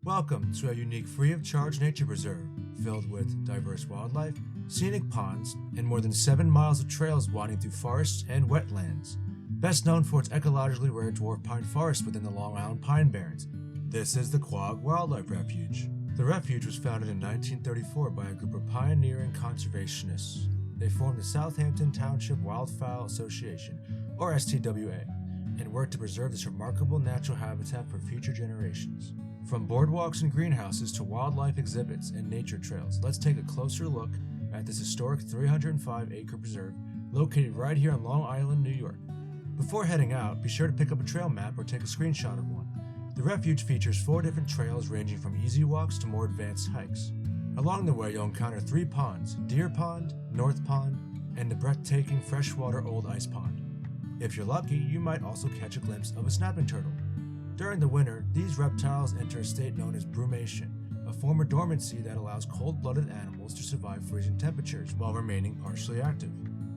Welcome to a unique free-of-charge nature preserve filled with diverse wildlife, scenic ponds, and more than 7 miles of trails winding through forests and wetlands. Best known for its ecologically rare dwarf pine forest within the Long Island Pine Barrens, this is the Quogue Wildlife Refuge. The refuge was founded in 1934 by a group of pioneering conservationists. They formed the Southampton Township Wildfowl Association, or STWA, and worked to preserve this remarkable natural habitat for future generations. From boardwalks and greenhouses to wildlife exhibits and nature trails, let's take a closer look at this historic 305-acre preserve located right here on Long Island, New York. Before heading out, be sure to pick up a trail map or take a screenshot of one. The refuge features 4 different trails ranging from easy walks to more advanced hikes. Along the way, you'll encounter 3 ponds: Deer Pond, North Pond, and the breathtaking freshwater Old Ice Pond. If you're lucky, you might also catch a glimpse of a snapping turtle. During the winter, these reptiles enter a state known as brumation, a form of dormancy that allows cold-blooded animals to survive freezing temperatures while remaining partially active.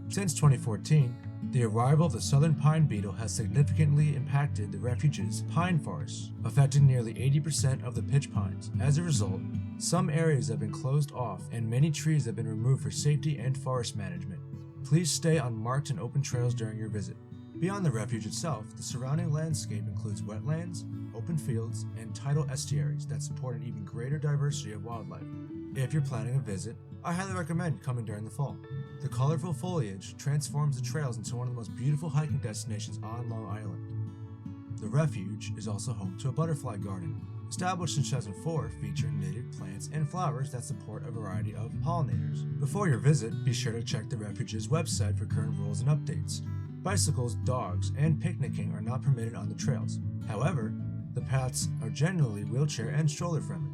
Since 2014, the arrival of the southern pine beetle has significantly impacted the refuge's pine forests, affecting nearly 80% of the pitch pines. As a result, some areas have been closed off and many trees have been removed for safety and forest management. Please stay on marked and open trails during your visit. Beyond the refuge itself, the surrounding landscape includes wetlands, open fields, and tidal estuaries that support an even greater diversity of wildlife. If you're planning a visit, I highly recommend coming during the fall. The colorful foliage transforms the trails into one of the most beautiful hiking destinations on Long Island. The refuge is also home to a butterfly garden, established in 2004, featuring native plants and flowers that support a variety of pollinators. Before your visit, be sure to check the refuge's website for current rules and updates. Bicycles, dogs, and picnicking are not permitted on the trails. However, the paths are generally wheelchair and stroller friendly.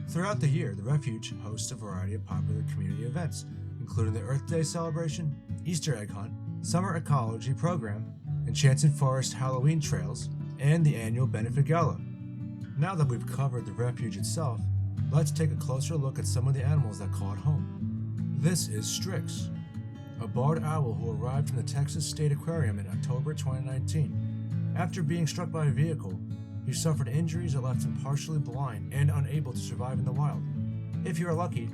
Throughout the year, the refuge hosts a variety of popular community events, including the Earth Day celebration, Easter egg hunt, summer ecology program, Enchanted Forest Halloween trails, and the annual benefit gala. Now that we've covered the refuge itself, let's take a closer look at some of the animals that call it home. This is Strix, a barred owl who arrived from the Texas State Aquarium in October 2019. After being struck by a vehicle, he suffered injuries that left him partially blind and unable to survive in the wild. If you are lucky,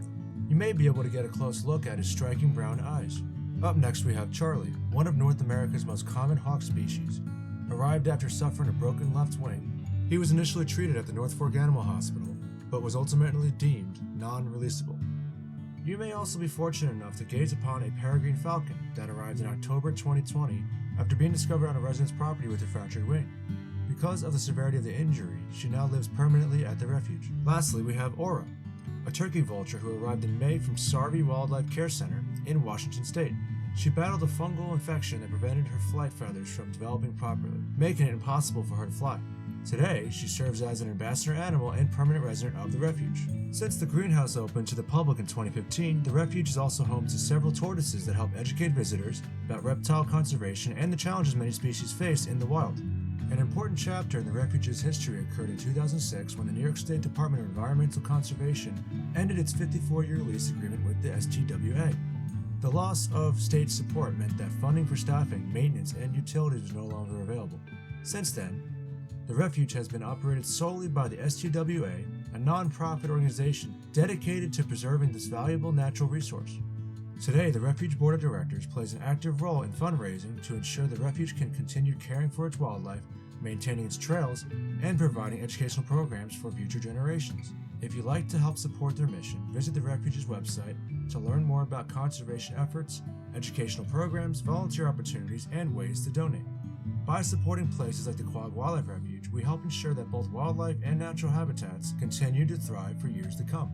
you may be able to get a close look at his striking brown eyes. Up next we have Charlie, one of North America's most common hawk species. Arrived after suffering a broken left wing, he was initially treated at the North Fork Animal Hospital, but was ultimately deemed non-releasable. You may also be fortunate enough to gaze upon a peregrine falcon that arrived in October 2020 after being discovered on a resident's property with a fractured wing. Because of the severity of the injury, she now lives permanently at the refuge. Lastly, we have Aura, a turkey vulture who arrived in May from Sarvey Wildlife Care Center in Washington State. She battled a fungal infection that prevented her flight feathers from developing properly, making it impossible for her to fly. Today, she serves as an ambassador animal and permanent resident of the refuge. Since the greenhouse opened to the public in 2015, the refuge is also home to several tortoises that help educate visitors about reptile conservation and the challenges many species face in the wild. An important chapter in the refuge's history occurred in 2006 when the New York State Department of Environmental Conservation ended its 54-year lease agreement with the STWA. The loss of state support meant that funding for staffing, maintenance, and utilities was no longer available. Since then, the refuge has been operated solely by the STWA, a non-profit organization dedicated to preserving this valuable natural resource. Today, the Refuge Board of Directors plays an active role in fundraising to ensure the refuge can continue caring for its wildlife, maintaining its trails, and providing educational programs for future generations. If you'd like to help support their mission, visit the refuge's website to learn more about conservation efforts, educational programs, volunteer opportunities, and ways to donate. By supporting places like the Quogue Wildlife Refuge, we help ensure that both wildlife and natural habitats continue to thrive for years to come.